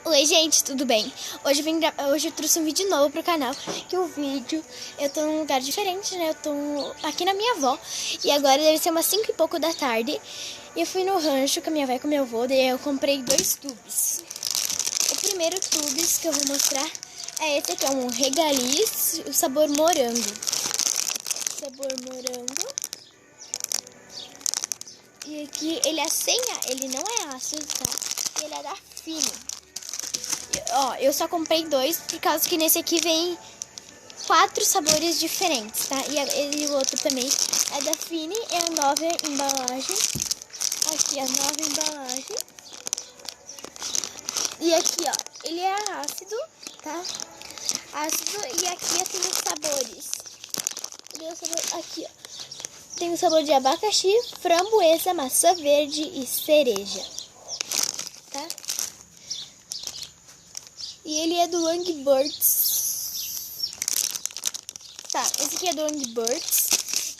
Oi gente, tudo bem? Hoje eu trouxe um vídeo novo pro canal. Que o vídeo, eu tô num lugar diferente, né? Eu tô aqui na minha avó. E agora deve ser umas 5 e pouco da tarde. E eu fui no rancho com a minha avó e com meu avô. Daí eu comprei 2 tubos. O primeiro tubos que eu vou mostrar é esse aqui, é um regaliz, o sabor morango. Sabor morango. E aqui ele é sem, ele não é ácido, tá? E ele é da Fini. Ó, eu só comprei 2 por causa que nesse aqui vem 4 sabores diferentes, tá? E o outro também é da Fini, é a nova embalagem. Aqui a nova embalagem. E aqui, ó, ele é ácido, tá? Ácido, e aqui tem os sabores. Aqui, ó. Tem o sabor de abacaxi, framboesa, maçã verde e cereja, tá? E ele é do Angry-Birds. Tá, esse aqui é do Angry-Birds.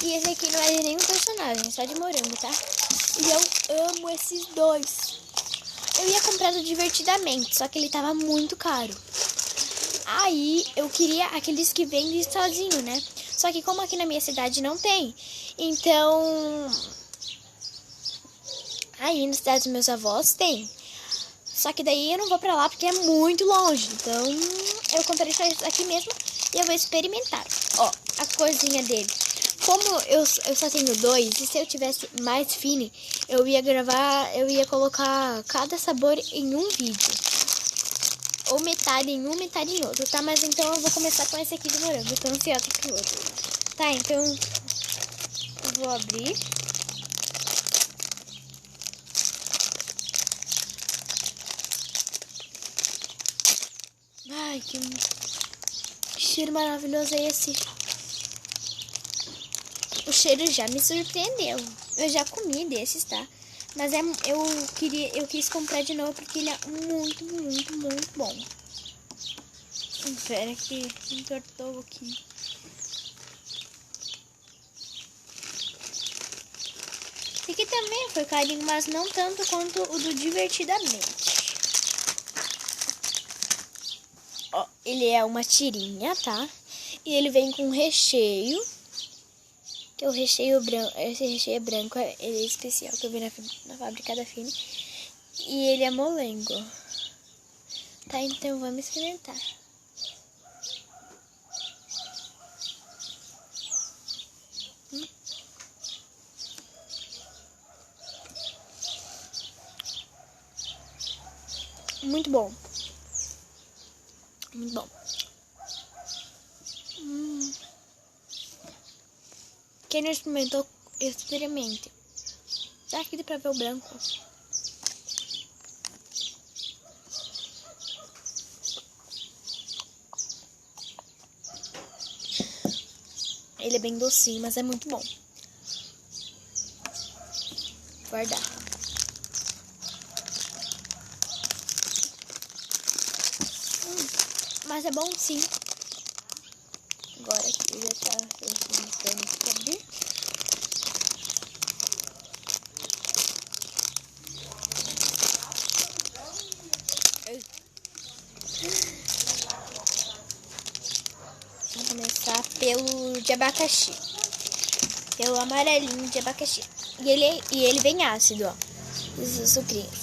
E esse aqui não é de nenhum personagem, é só de morango, tá? E eu amo esses 2. Eu ia comprar do Divertidamente, só que ele tava muito caro. Aí eu queria aqueles que vendem sozinho, né? Só que como aqui na minha cidade não tem, então... Aí na cidade dos meus avós tem. Só que daí eu não vou pra lá porque é muito longe. Então eu comprei só isso aqui mesmo e eu vou experimentar. Ó, a corzinha dele. Como eu só tenho 2, e se eu tivesse mais Fini, eu ia colocar cada sabor em um vídeo. Ou metade em um, metade em outro, tá? Mas então eu vou começar com esse aqui do morango. Eu tô ansiosa pro outro. Tá, então eu vou abrir. Ai, que cheiro maravilhoso é esse. O cheiro já me surpreendeu. Eu já comi desses, tá? Mas eu quis comprar de novo porque ele é muito, muito, muito bom. Espera que entortou aqui. Esse aqui também foi carinho, mas não tanto quanto o do Divertidamente. Ó, ele é uma tirinha, tá? E ele vem com recheio. Que é o recheio branco. Esse recheio é branco, ele é especial, que eu vi na fábrica da Fini. E ele é molengo. Tá, então vamos experimentar. Muito bom. Muito bom. Quem não experimentou, experimente. Acho que dá pra ver o branco. Ele é bem docinho, mas é muito bom. Guardar. Mas é bom sim. Agora aqui já tá tentando abrir. Vamos começar pelo de abacaxi. Pelo amarelinho de abacaxi. E ele bem ácido, ó. Esses sucrinhos.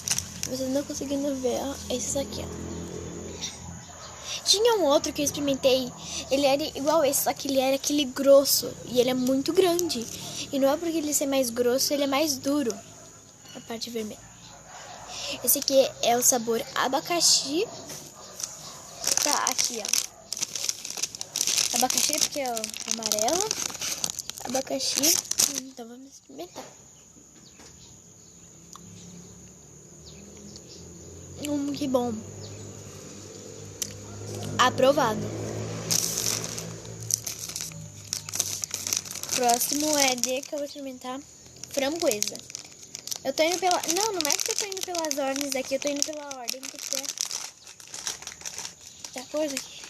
Vocês não conseguindo ver, ó. Esses aqui, ó. Tinha um outro que eu experimentei, ele era igual esse, só que ele era aquele grosso. E ele é muito grande. E não é porque ele ser mais grosso, ele é mais duro. A parte vermelha. Esse aqui é o sabor abacaxi. Tá, aqui, ó. Abacaxi porque é o amarelo. Abacaxi. Então vamos experimentar. Que bom. Aprovado. Próximo é que eu vou experimentar framboesa. Eu tô indo pela... Não é que eu tô indo pelas ordens aqui. Eu tô indo pela ordem que tiver da coisa aqui.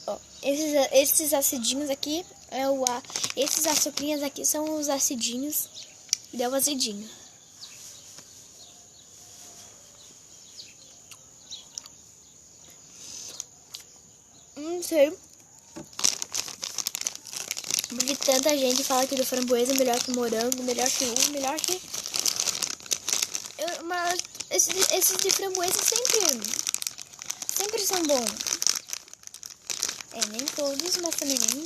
Ó, esses acidinhos aqui esses açucrinhas aqui são os acidinhos. Deu azedinho. não sei. Porque tanta gente fala que do framboesa é melhor que o morango, melhor que uva, melhor que... Mas esses de framboesa sempre são bons. Nem todos, mas também nem...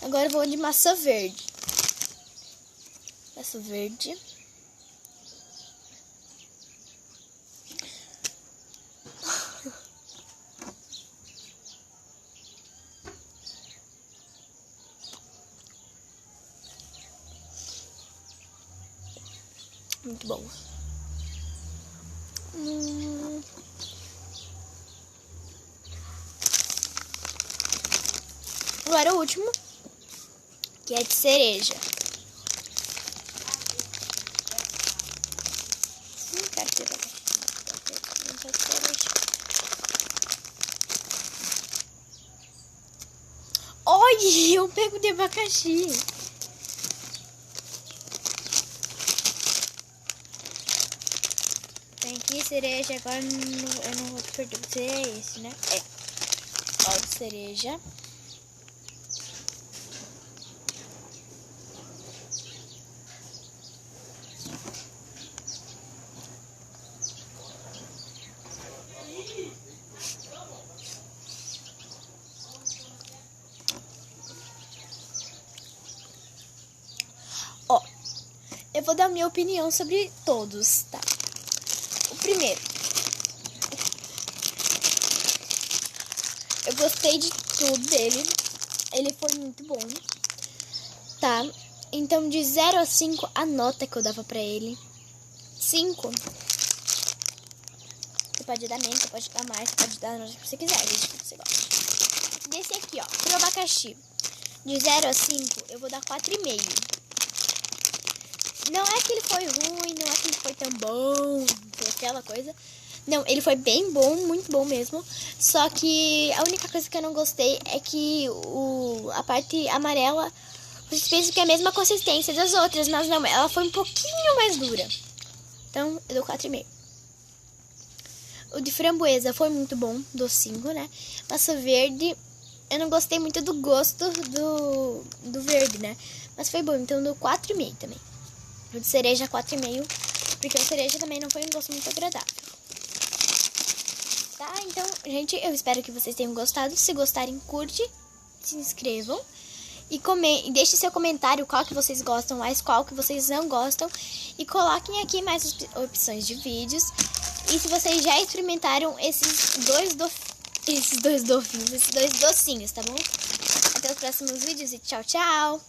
Agora eu vou de maçã verde. Maçã verde. Muito bom. Agora o último, que é de cereja. Quero ter cereja. Olha, eu pego de abacaxi. Tem aqui cereja, agora eu não vou perder. É esse, né? É. Olha, cereja. Ó, eu vou dar minha opinião sobre todos, tá? O primeiro, eu gostei de tudo dele. Ele foi muito bom, tá? Então, de 0 a 5, a nota que eu dava pra ele: 5. Você pode dar menos, você pode dar mais, você pode dar a nota que você quiser, desde que você gosta. Desse aqui, ó, pro abacaxi, de 0 a 5, eu vou dar 4,5. Não é que ele foi ruim, não é que ele foi tão bom, aquela coisa. Não, ele foi bem bom, muito bom mesmo. Só que a única coisa que eu não gostei é que a parte amarela, vocês pensam que é a mesma consistência das outras, mas não, ela foi um pouquinho mais dura. Então, eu dou 4,5. O de framboesa foi muito bom, dou 5, né? Maçã verde, eu não gostei muito do gosto do verde, né? Mas foi bom, então eu dou 4,5 também. O de cereja, 4,5, porque o cereja também não foi um gosto muito agradável. Tá, então, gente, eu espero que vocês tenham gostado. Se gostarem, curte, se inscrevam e deixe seu comentário qual que vocês gostam mais, qual que vocês não gostam. E coloquem aqui mais opções de vídeos. E se vocês já experimentaram esses dois docinhos, tá bom? Até os próximos vídeos e tchau, tchau!